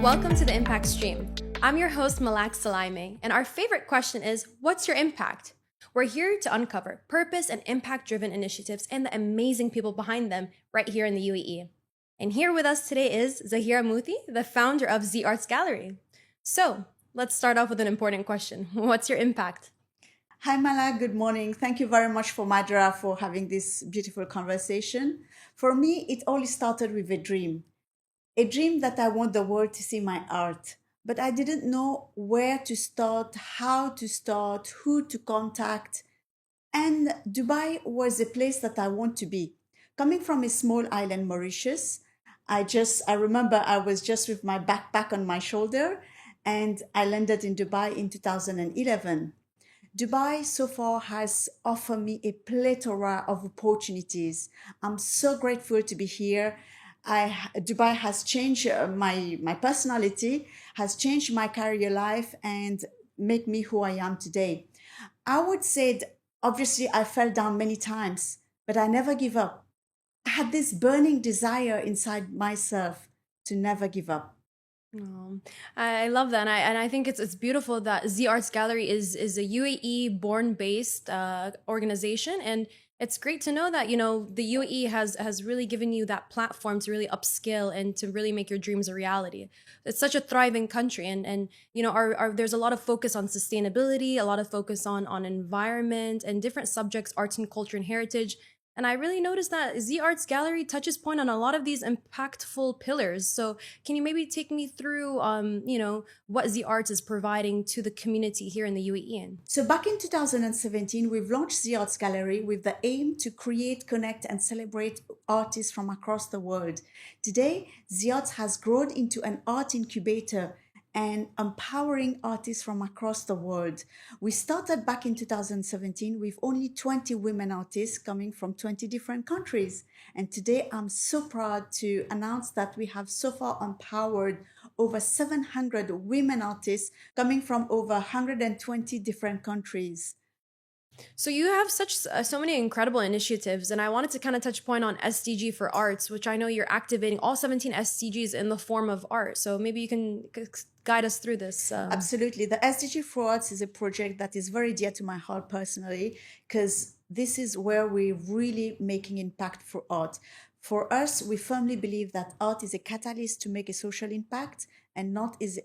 Welcome to the Impact Stream. I'm your host, 𝗪𝗏 𝗨𝗍𝗂, and our favorite question is, what's your impact? We're here to uncover purpose and impact-driven initiatives and the amazing people behind them right here in the UAE. And here with us today is Zaahirah Muthy, the founder of ZeeArts Gallery. So, let's start off with an important question. What's your impact? Hi 𝗪𝗏, good morning. Thank you very much for Majra for having this beautiful conversation. For me, it all started with a dream that I want the world to see my art. But I didn't know where to start, how to start, who to contact. And Dubai was a place that I want to be. Coming from a small island, Mauritius, I remember I was just with my backpack on my shoulder and I landed in Dubai in 2011. Dubai so far has offered me a plethora of opportunities. I'm so grateful to be here. Dubai has changed my personality, has changed my career life and make me who I am today. I would say, obviously, I fell down many times, but I never give up. I had this burning desire inside myself to never give up. Oh, I love that, and I think it's beautiful that ZeeArts Gallery is a UAE born-based organization, and it's great to know that the UAE has really given you that platform to really upskill and to really make your dreams a reality. It's such a thriving country, and there's a lot of focus on sustainability, a lot of focus on environment and different subjects, arts and culture and heritage. And I really noticed that ZeeArts Gallery touches point on a lot of these impactful pillars. So can you maybe take me through, what ZeeArts is providing to the community here in the UAE? So back in 2017, we've launched ZeeArts Gallery with the aim to create, connect, and celebrate artists from across the world. Today, ZeeArts has grown into an art incubator and empowering artists from across the world. We started back in 2017 with only 20 women artists coming from 20 different countries. And today I'm so proud to announce that we have so far empowered over 700 women artists coming from over 120 different countries. So you have so many incredible initiatives, and I wanted to kind of touch point on SDG for Arts, which I know you're activating all 17 SDGs in the form of art. So maybe you can guide us through this. Absolutely. The SDG for Arts is a project that is very dear to my heart personally, because this is where we're really making impact for art. For us, we firmly believe that art is a catalyst to make a social impact, and art is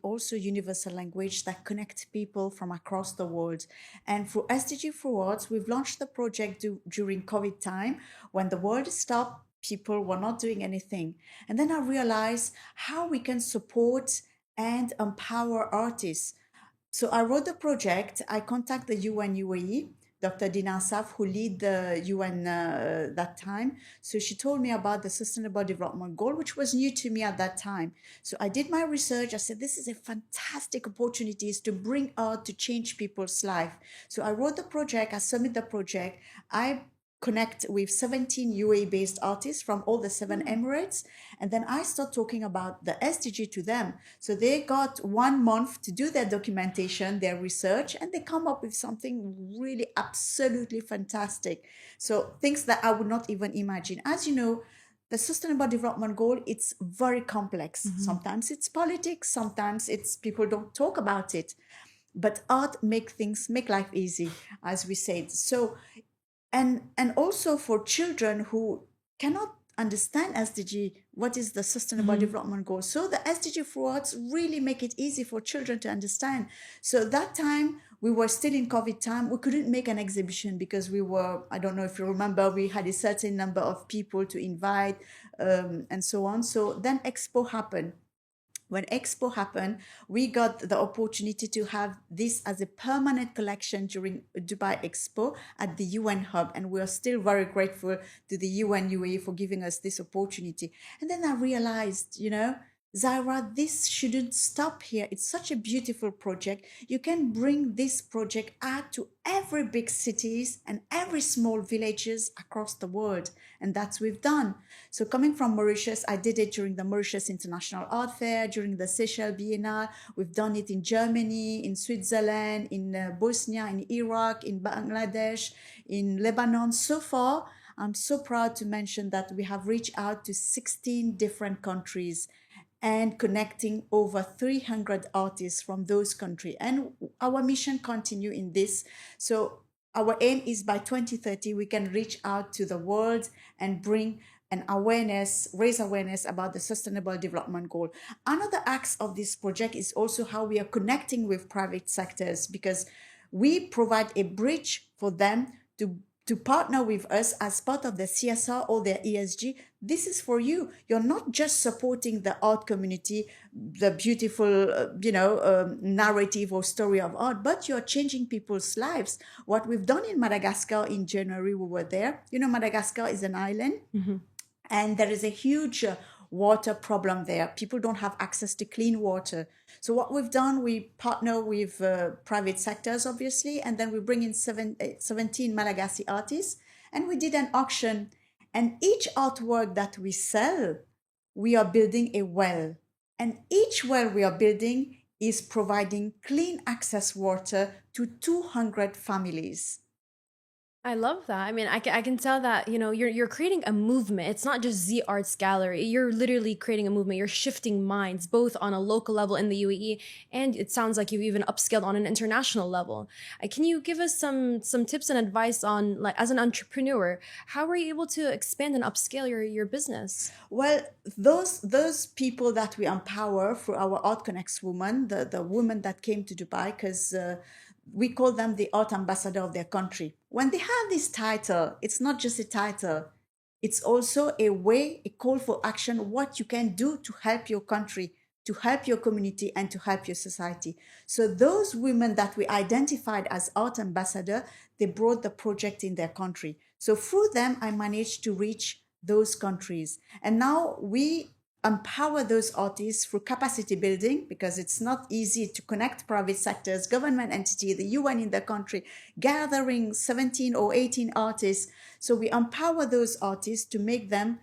also a universal language that connects people from across the world. And for SDG for Arts, we've launched the project during COVID time when the world stopped, people were not doing anything. And then I realized how we can support and empower artists. So I wrote the project, I contacted the UN UAE, Dr. Dina Assaf, who lead the UN that time. So she told me about the Sustainable Development Goal, which was new to me at that time. So I did my research. I said, this is a fantastic opportunity to bring art to change people's life. So I wrote the project, I submitted the project. I connect with 17 UAE-based artists from all the 7 Emirates. And then I start talking about the SDG to them. So they got 1 month to do their documentation, their research, and they come up with something really absolutely fantastic. So things that I would not even imagine. As you know, the Sustainable Development Goal, it's very complex. Sometimes it's politics, sometimes it's people don't talk about it. But art make life easy, as we said. So and also for children who cannot understand SDG, what is the Sustainable Development Goal? So the SDG for Arts really make it easy for children to understand. So that time, we were still in COVID time. We couldn't make an exhibition because we were, I don't know if you remember, we had a certain number of people to invite and so on. So then Expo happened. When Expo happened, we got the opportunity to have this as a permanent collection during Dubai Expo at the UN Hub. And we are still very grateful to the UN UAE for giving us this opportunity. And then I realized, Zaahirah, this shouldn't stop here. It's such a beautiful project. You can bring this project out to every big cities and every small villages across the world. And that's what we've done. So coming from Mauritius, I did it during the Mauritius International Art Fair, during the 𝗪𝗪 Biennale. We've done it in Germany, in Switzerland, in Bosnia, in Iraq, in Bangladesh, in Lebanon. So far, I'm so proud to mention that we have reached out to 16 different countries. and connecting over 300 artists from those countries. And our mission continue in this. So our aim is by 2030, we can reach out to the world and bring an awareness, raise awareness about the Sustainable Development Goal. Another aspect of this project is also how we are connecting with private sectors, because we provide a bridge for them to partner with us as part of the CSR or their ESG. This is for you. You're not just supporting the art community, the beautiful, narrative or story of art, but you're changing people's lives. What we've done in Madagascar in January, we were there. You know, Madagascar is an island, and there is a huge water problem there. People don't have access to clean water. So what we've done, we partner with private sectors, obviously, and then we bring in 17 Malagasy artists, and we did an auction. And each artwork that we sell, we are building a well. And each well we are building is providing clean access water to 200 families. I love that. I mean, I can tell that, you know, you're creating a movement. It's not just ZeeArts Gallery. You're literally creating a movement. You're shifting minds, both on a local level in the UAE, and it sounds like you've even upscaled on an international level. Can you give us some tips and advice on, like, as an entrepreneur, how were you able to expand and upscale your business? Well, those people that we empower through our Art Connects women, the women that came to Dubai, because we call them the art ambassador of their country. When they have this title, it's not just a title. It's also a way, a call for action, what you can do to help your country, to help your community, and to help your society. So those women that we identified as art ambassador, they brought the project in their country. So through them, I managed to reach those countries. And now we empower those artists through capacity building, because it's not easy to connect private sectors, government entity, the UN in the country, gathering 17 or 18 artists. So we empower those artists to make them,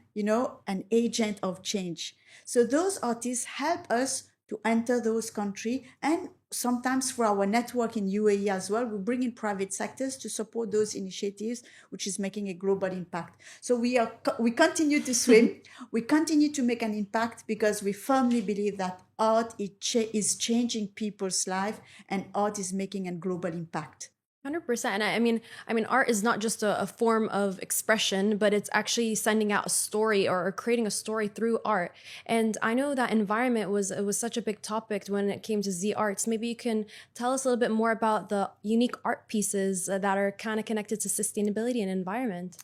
an agent of change. So those artists help us to enter those countries, and sometimes for our network in UAE as well, we bring in private sectors to support those initiatives, which is making a global impact. So we continue to swim, we continue to make an impact, because we firmly believe that art is changing people's life, and art is making a global impact. 100%. And I mean, art is not just a form of expression, but it's actually sending out a story or creating a story through art. And I know that environment was such a big topic when it came to ZeeArts. Maybe you can tell us a little bit more about the unique art pieces that are kind of connected to sustainability and environment.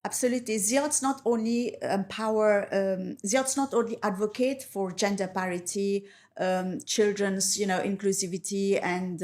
Absolutely. ZeeArts not only ZeeArts not only advocate for gender parity, children's, inclusivity, and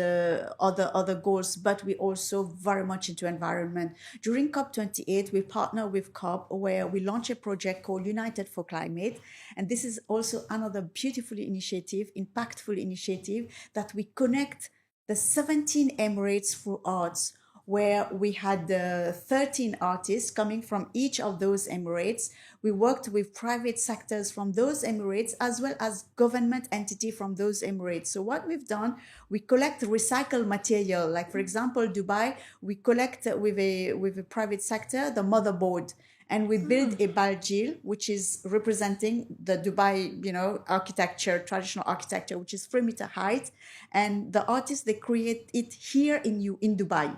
other goals, but we also very much into environment. During COP28, we partner with COP, where we launch a project called United for Climate. And this is also another beautiful initiative, impactful initiative, that we connect the 17 Emirates through arts, where we had 13 artists coming from each of those Emirates. We worked with private sectors from those Emirates, as well as government entity from those Emirates. So what we've done, we collect recycled material. Like, for example, Dubai, we collect with a private sector the motherboard. And we build a 𝗙𝗫, which is representing the Dubai, architecture, traditional architecture, which is 3-meter height. And the artists, they create it here in Dubai.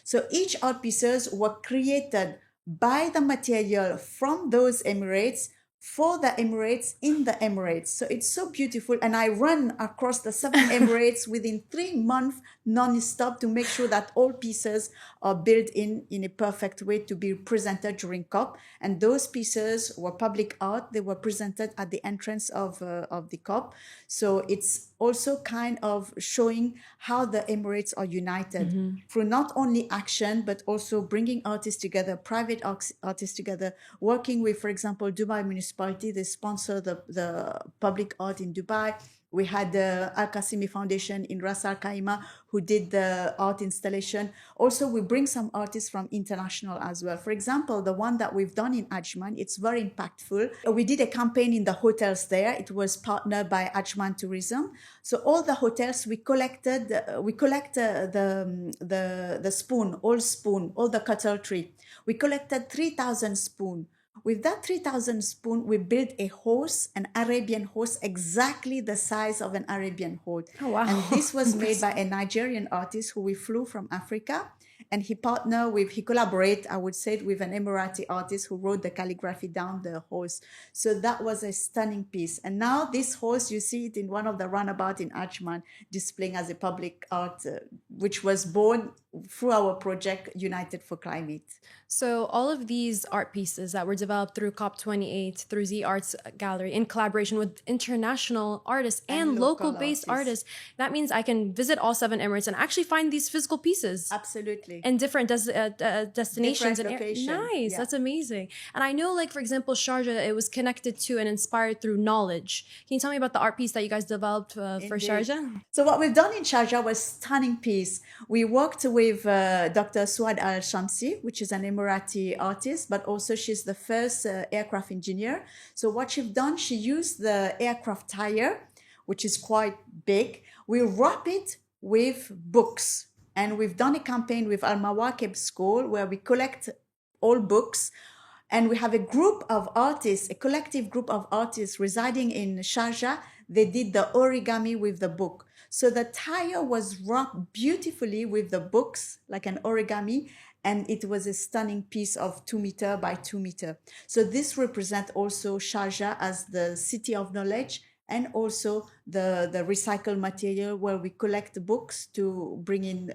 So each art pieces were created by the material from those Emirates, for the Emirates, in the Emirates. So it's so beautiful. And I run across the 7 Emirates within 3 months, non-stop, to make sure that all pieces are built in a perfect way to be presented during COP. And those pieces were public art. They were presented at the entrance of the COP. So it's also kind of showing how the Emirates are united through not only action, but also bringing artists together, private artists together, working with, for example, Dubai municipality. They sponsor the public art in Dubai. We had the 𝗙𝗵𝗵 Foundation in Ras Al Khaimah who did the art installation. Also, we bring some artists from international as well. For example, the one that we've done in Ajman, it's very impactful. We did a campaign in the hotels there. It was partnered by Ajman Tourism. So all the hotels, we collect the spoon, all the cutlery. We collected 3,000 spoons. With that 3,000 spoon, we built a horse, an Arabian horse, exactly the size of an Arabian horse. Oh, wow. And this was made by a Nigerian artist who we flew from Africa. And he collaborated, I would say, with an Emirati artist who wrote the calligraphy down the horse. So that was a stunning piece. And now this horse, you see it in one of the runabout in Ajman, displaying as a public art, which was born through our project, United for Climate. So all of these art pieces that were developed through COP28, through ZeeArts Gallery, in collaboration with international artists and local-based artists, that means I can visit all 7 Emirates and actually find these physical pieces. Absolutely. And different destinations. Different locations. Nice, yeah. That's amazing. And I know, like, for example, Sharjah, it was connected to and inspired through knowledge. Can you tell me about the art piece that you guys developed for Sharjah? So what we've done in Sharjah was stunning piece. We worked with Dr. 𝗧𝗵𝗲 𝗫𝗀, which is an Emirati artist, but also she's the first aircraft engineer. So what she's done, she used the aircraft tire, which is quite big. We wrap it with books. And we've done a campaign with 𝗙𝗵𝗲 school where we collect all books. And we have a group of artists, a collective group of artists residing in Sharjah. They did the origami with the book. So the tire was wrapped beautifully with the books, like an origami, and it was a stunning piece of 2 meter by 2 meter. So this represents also Sharjah as the city of knowledge, and also the recycled material where we collect books to bring in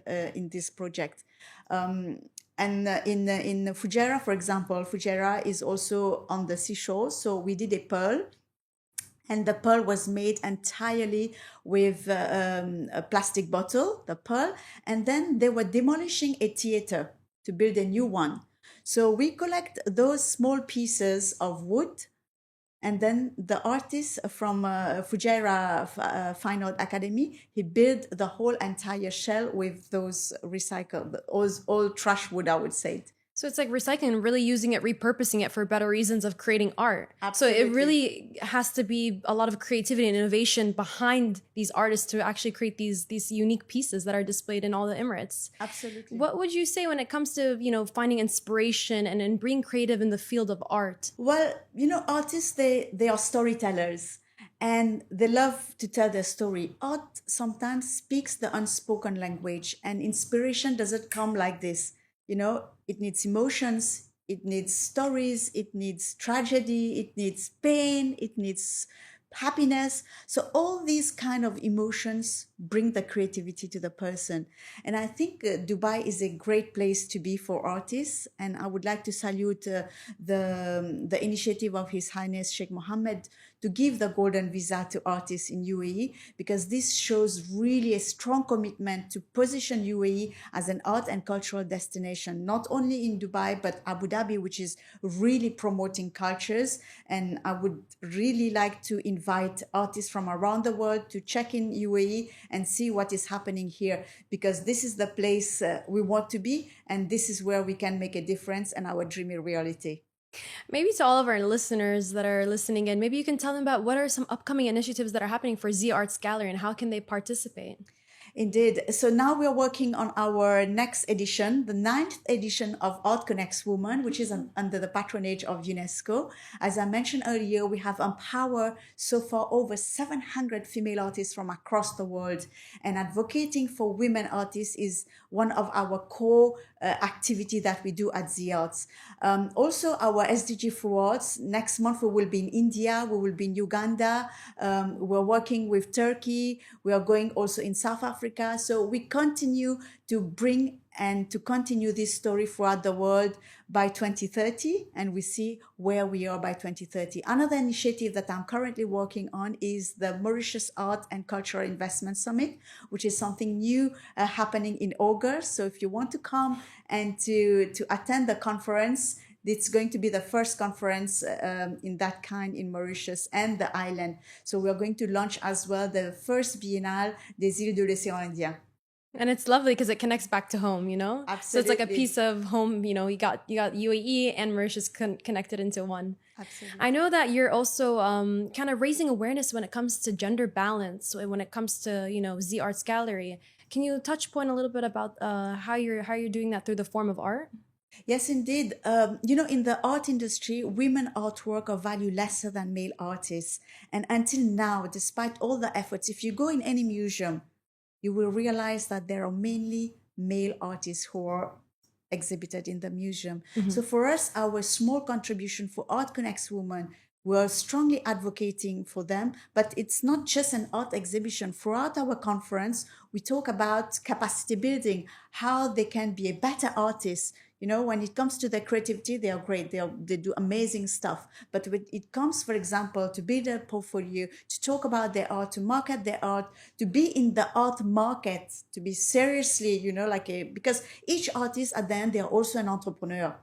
this project. And in Fujairah, for example, Fujairah is also on the seashore. So we did a pearl, and the pearl was made entirely with a plastic bottle, the pearl. And then they were demolishing a theater to build a new one. So we collect those small pieces of wood. And then the artist from Fujairah Fine Art Academy, he built the whole entire shell with those recycled, all trash wood, I would say. So it's like recycling and really using it, repurposing it for better reasons of creating art. Absolutely. So it really has to be a lot of creativity and innovation behind these artists to actually create these unique pieces that are displayed in all the Emirates. Absolutely. What would you say when it comes to, finding inspiration and being creative in the field of art? Well, artists, they are storytellers. And they love to tell their story. Art sometimes speaks the unspoken language, and inspiration doesn't come like this. It needs emotions, it needs stories, it needs tragedy, it needs pain, it needs happiness. So all these kind of emotions bring the creativity to the person. And I think Dubai is a great place to be for artists. And I would like to salute the initiative of His Highness Sheikh Mohammed to give the golden visa to artists in UAE, because this shows really a strong commitment to position UAE as an art and cultural destination, not only in Dubai, but Abu Dhabi, which is really promoting cultures. And I would really like to invite artists from around the world to check in UAE and see what is happening here, because this is the place we want to be, and this is where we can make a difference and our dream a reality. Maybe to all of our listeners that are listening in, maybe you can tell them about what are some upcoming initiatives that are happening for ZeeArts Gallery and how can they participate? Indeed. So now we're working on our next edition, the 9th edition of Art Connects Women, which is under the patronage of UNESCO. As I mentioned earlier, we have empowered so far over 700 female artists from across the world, and advocating for women artists is one of our core activity that we do at ZeeArts. Also, our SDG Awards, next month we will be in India, we will be in Uganda, we're working with Turkey, we are going also in South Africa. So we continue to bring and to continue this story throughout the world by 2030, and we see where we are by 2030. Another initiative that I'm currently working on is the Mauritius Art and Cultural Investment Summit, which is something new happening in August. So if you want to come and to attend the conference, it's going to be the first conference in that kind in Mauritius and the island. So we're going to launch as well the first Biennale des îles de l'océan Indien. And it's lovely because it connects back to home, Absolutely. So it's like a piece of home, you got UAE and Mauritius connected into one. Absolutely. I know that you're also kind of raising awareness when it comes to gender balance, when it comes to, ZeeArts Gallery. Can you touch point a little bit about how you're doing that through the form of art? Yes, indeed. In the art industry, women artwork are valued lesser than male artists. And until now, despite all the efforts, if you go in any museum, you will realize that there are mainly male artists who are exhibited in the museum. So for us, our small contribution for Art Connects Women, we're strongly advocating for them, but it's not just an art exhibition. Throughout our conference, we talk about capacity building, how they can be a better artist. When it comes to their creativity, they are great. They do amazing stuff. But when it comes, for example, to build a portfolio, to talk about their art, to market their art, to be in the art market, to be seriously, because each artist at the end, they are also an entrepreneur.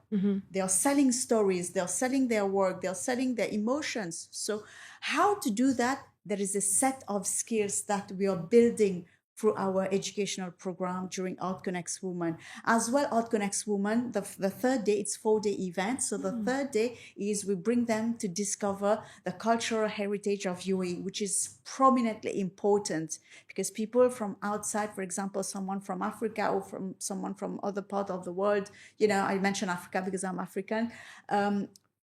They are selling stories, they are selling their work, they are selling their emotions. So how to do that? There is a set of skills that we are building through our educational program during Art Connects Women. As well, Art Connects Women, the third day, it's 4-day event. So the third day is we bring them to discover the cultural heritage of UAE, which is prominently important because people from outside, for example, someone from Africa or from someone from other part of the world, I mention Africa because I'm African,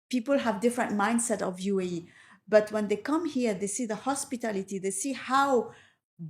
people have different mindset of UAE. But when they come here, they see the hospitality, they see how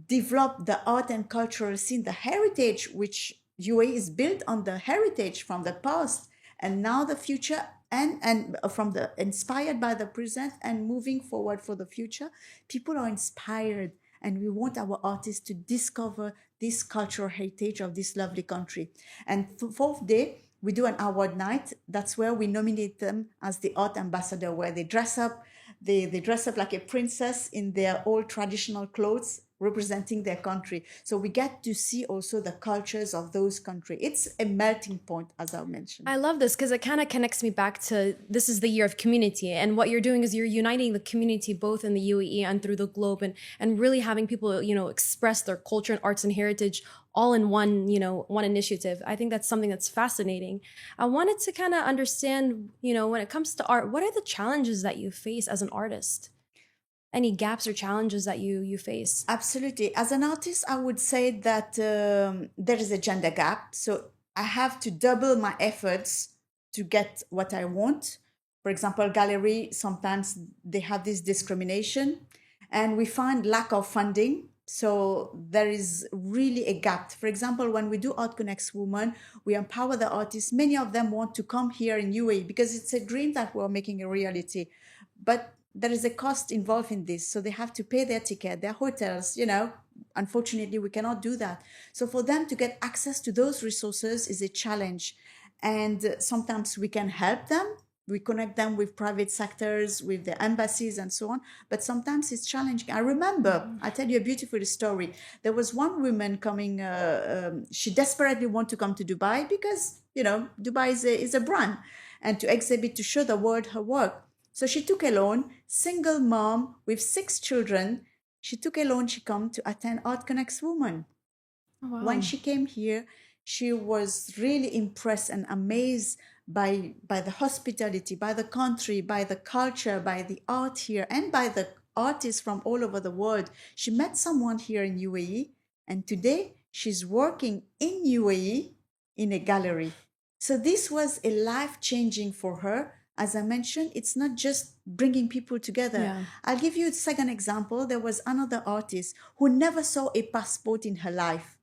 develop the art and cultural scene, the heritage, which UAE is built on the heritage from the past and now the future, and from the inspired by the present and moving forward for the future. People are inspired, and we want our artists to discover this cultural heritage of this lovely country. And fourth day, we do an award night. That's where we nominate them as the art ambassador, where they dress up. They dress up like a princess in their old traditional clothes, representing their country. So we get to see also the cultures of those countries. It's a melting point, as I mentioned. I love this because it kind of connects me back to this is the year of community. And what you're doing is you're uniting the community both in the UAE and through the globe, and really having people, express their culture and arts and heritage all in one, one initiative. I think that's something that's fascinating. I wanted to kind of understand, when it comes to art, what are the challenges that you face as an artist? Any gaps or challenges that you face? Absolutely. As an artist, I would say that there is a gender gap. So I have to double my efforts to get what I want. For example, gallery, sometimes they have this discrimination and we find lack of funding. So there is really a gap. For example, when we do Art Connects Women, we empower the artists. Many of them want to come here in UAE because it's a dream that we're making a reality. But there is a cost involved in this. So they have to pay their ticket, their hotels, Unfortunately, we cannot do that. So for them to get access to those resources is a challenge. And sometimes we can help them. We connect them with private sectors, with the embassies and so on. But sometimes it's challenging. I remember, I tell you a beautiful story. There was one woman coming, she desperately wanted to come to Dubai because, Dubai is a brand and to exhibit, to show the world her work. So she took a loan, single mom with 6 children. She took a loan, she came to attend Art Connects Women. Oh, wow. When she came here, she was really impressed and amazed by the hospitality, by the country, by the culture, by the art here, and by the artists from all over the world. She met someone here in UAE, and today she's working in UAE in a gallery. So this was a life-changing for her. As I mentioned, it's not just bringing people together. Yeah. I'll give you a second example. There was another artist who never saw a passport in her life.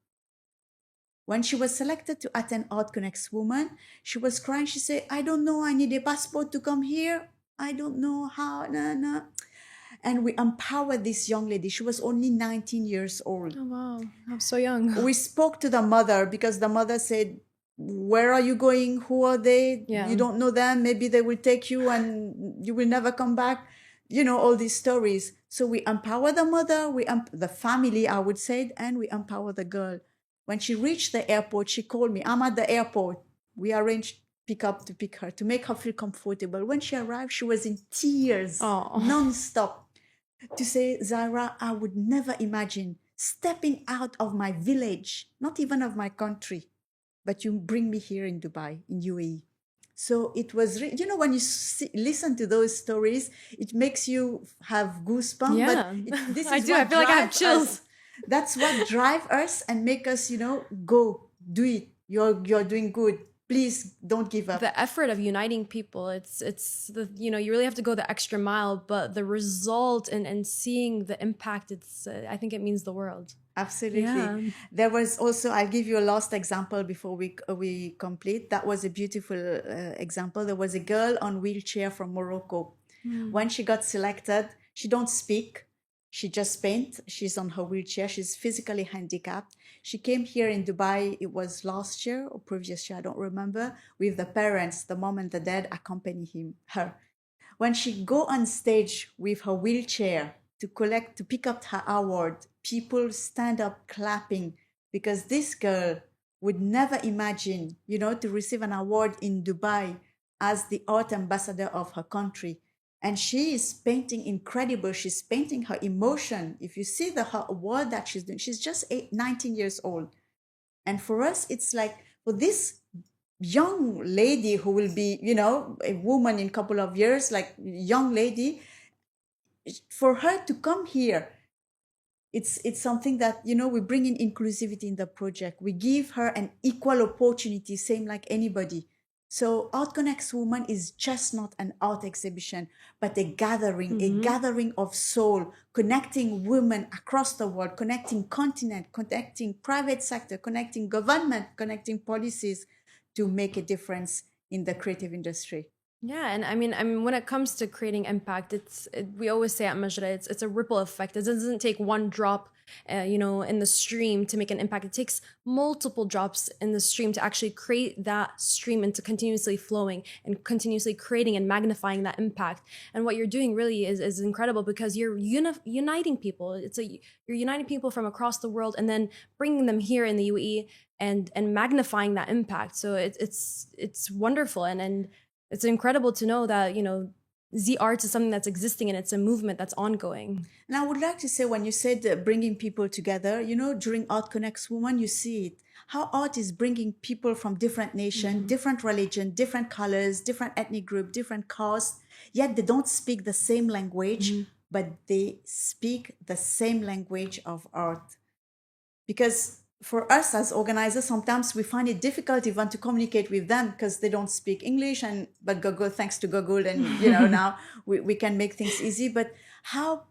When she was selected to attend Art Connects Women, she was crying. She said, I don't know, I need a passport to come here. I don't know how, nah. And we empowered this young lady. She was only 19 years old. Oh, wow. I'm so young. We spoke to the mother because the mother said, where are you going? Who are they? Yeah. You don't know them. Maybe they will take you and you will never come back. All these stories. So we empower the mother, the family, I would say, and we empower the girl. When she reached the airport, she called me. I'm at the airport. We arranged to pick her, to make her feel comfortable. When she arrived, she was in tears, non-stop, to say, Zaahirah, I would never imagine stepping out of my village, not even of my country, but you bring me here in Dubai, in UAE. So it was, when you listen to those stories, it makes you have goosebumps. Yeah, but this is I do. I feel like I have chills. That's what drives us and make us, go, do it. You're doing good. please don't give up. The effort of uniting people, it's the, you know, you really have to go the extra mile, but the result and seeing the impact, it's I think it means the world. Absolutely. Yeah. There was also, I'll give you a last example before we complete. That was a beautiful example. There was a girl on wheelchair from Morocco. When she got selected, she don't speak. She just paint. She's on her wheelchair. She's physically handicapped. She came here in Dubai, it was last year or previous year, I don't remember, with the parents, the mom and the dad accompany her. When she go on stage with her wheelchair to pick up her award, people stand up clapping, because this girl would never imagine, you know, to receive an award in Dubai as the art ambassador of her country. And she is painting incredible. She's painting her emotion. If you see her award that she's doing, she's just 19 years old. And for us, it's like, for this young lady who will be, you know, a woman in a couple of years, like young lady, for her to come here, it's something that, you know, we bring in inclusivity in the project. We give her an equal opportunity, same like anybody. So Art Connects Women is just not an art exhibition, but a gathering of soul, connecting women across the world, connecting continent, connecting private sector, connecting government, connecting policies to make a difference in the creative industry. Yeah, and I mean, when it comes to creating impact, we always say at Majra, it's a ripple effect. It doesn't take one drop, you know, in the stream to make an impact. It takes multiple drops in the stream to actually create that stream into continuously flowing and continuously creating and magnifying that impact. And what you're doing really is incredible, because you're uniting people. You're uniting people from across the world and then bringing them here in the UAE and magnifying that impact. So it's wonderful, and it's incredible to know that, you know, ZeeArts is something that's existing and it's a movement that's ongoing. And I would like to say, when you said bringing people together, you know, during Art Connects Women, you see it, how art is bringing people from different nations, different religion, different colors, different ethnic group, different caste, yet they don't speak the same language, but they speak the same language of art. Because for us as organizers, sometimes we find it difficult even to communicate with them because they don't speak English, but Google, thanks to Google, and you know, now we can make things easy. But how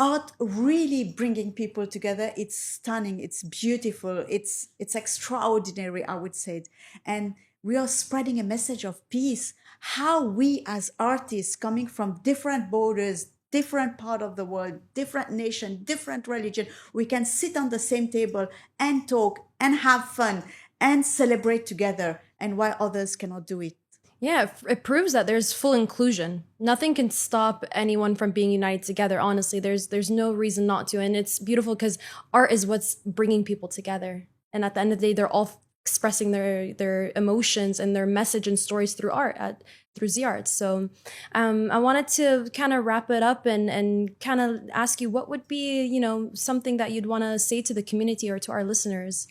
art really bringing people together, it's stunning, it's beautiful, it's extraordinary, I would say. And we are spreading a message of peace. How we as artists coming from different borders, different part of the world, different nation, different religion, we can sit on the same table and talk and have fun and celebrate together, and why others cannot do it. Yeah, it proves that there's full inclusion. Nothing can stop anyone from being united together. Honestly, there's no reason not to. And it's beautiful because art is what's bringing people together. And at the end of the day, they're all expressing their emotions and their message and stories through art, through ZeeArts. So I wanted to kind of wrap it up and kind of ask you, what would be, you know, something that you'd want to say to the community or to our listeners?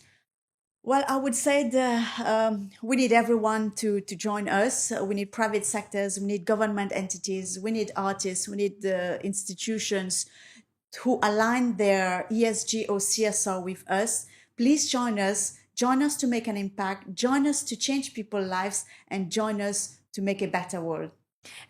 Well, I would say we need everyone to join us. We need private sectors, we need government entities, we need artists, we need the institutions who align their ESG or CSR with us. Please join us to make an impact, join us to change people's lives, and join us to make a better world.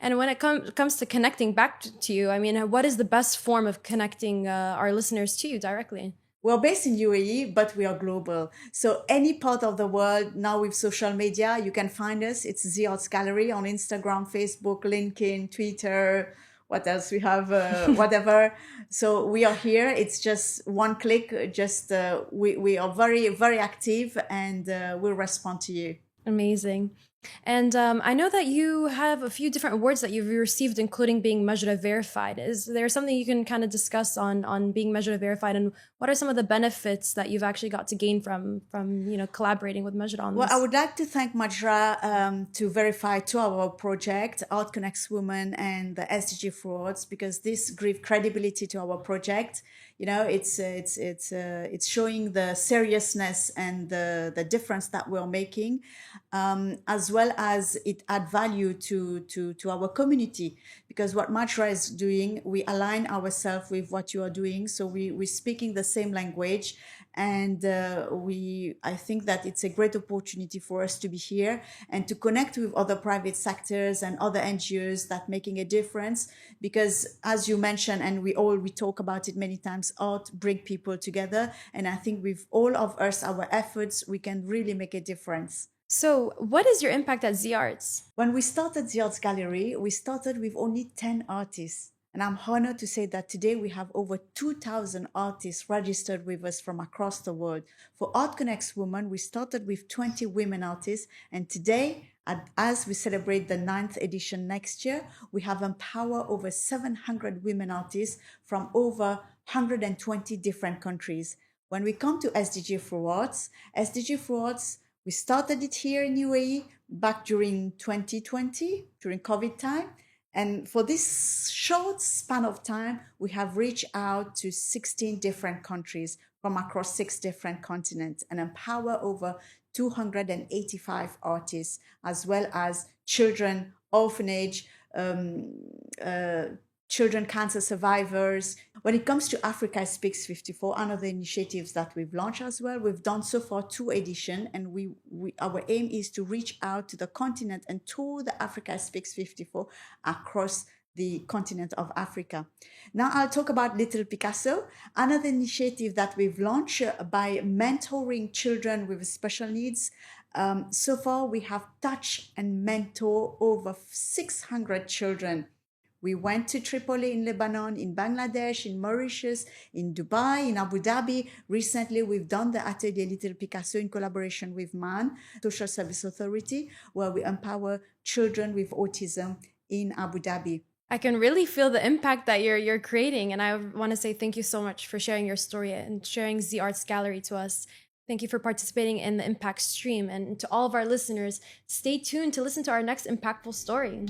And when it comes to connecting back to you, I mean, what is the best form of connecting our listeners to you directly? We're based in UAE, but we are global. So any part of the world, now with social media, you can find us. It's ZeeArts Gallery on Instagram, Facebook, LinkedIn, Twitter. What else we have? Whatever. So we are here. It's just one click. Just we are very, very active, and we'll respond to you. Amazing. And I know that you have a few different awards that you've received, including being Majra verified. Is there something you can kind of discuss on being Majra verified, and what are some of the benefits that you've actually got to gain from you know, collaborating with Majra on this? Well, I would like to thank Majra to verify to our project, Art Connects Women and the SDG Frauds, because this gives credibility to our project. You know, it's showing the seriousness and the difference that we're making. As as well as it add value to our community. Because what Majra is doing, we align ourselves with what you are doing. So we're speaking the same language. And I think that it's a great opportunity for us to be here and to connect with other private sectors and other NGOs that making a difference. Because as you mentioned, and we talk about it many times, art bring people together. And I think with all of us, our efforts, we can really make a difference. So what is your impact at ZeeArts? When we started ZeeArts Gallery, we started with only 10 artists. And I'm honored to say that today we have over 2,000 artists registered with us from across the world. For Art Connects Women, we started with 20 women artists. And today, as we celebrate the 9th edition next year, we have empowered over 700 women artists from over 120 different countries. When we come to SDG for Arts, we started it here in UAE back during 2020, during COVID time. And for this short span of time, we have reached out to 16 different countries from across 6 different continents and empower over 285 artists, as well as children, orphanage, children cancer survivors. When it comes to Africa Speaks 54, another initiatives that we've launched as well, we've done so far 2 editions, and our aim is to reach out to the continent and tour the Africa Speaks 54 across the continent of Africa. Now I'll talk about 𝗙𝗵𝗁, another initiative that we've launched by mentoring children with special needs. So far, we have touched and mentored over 600 children. We went to Tripoli in Lebanon, in Bangladesh, in Mauritius, in Dubai, in Abu Dhabi. Recently, we've done the Atelier 𝗙𝗵𝗁 in collaboration with MAN, Social Service Authority, where we empower children with autism in Abu Dhabi. I can really feel the impact that you're creating. And I want to say thank you so much for sharing your story and sharing ZeeArts Gallery to us. Thank you for participating in the Impact Stream. And to all of our listeners, stay tuned to listen to our next impactful story.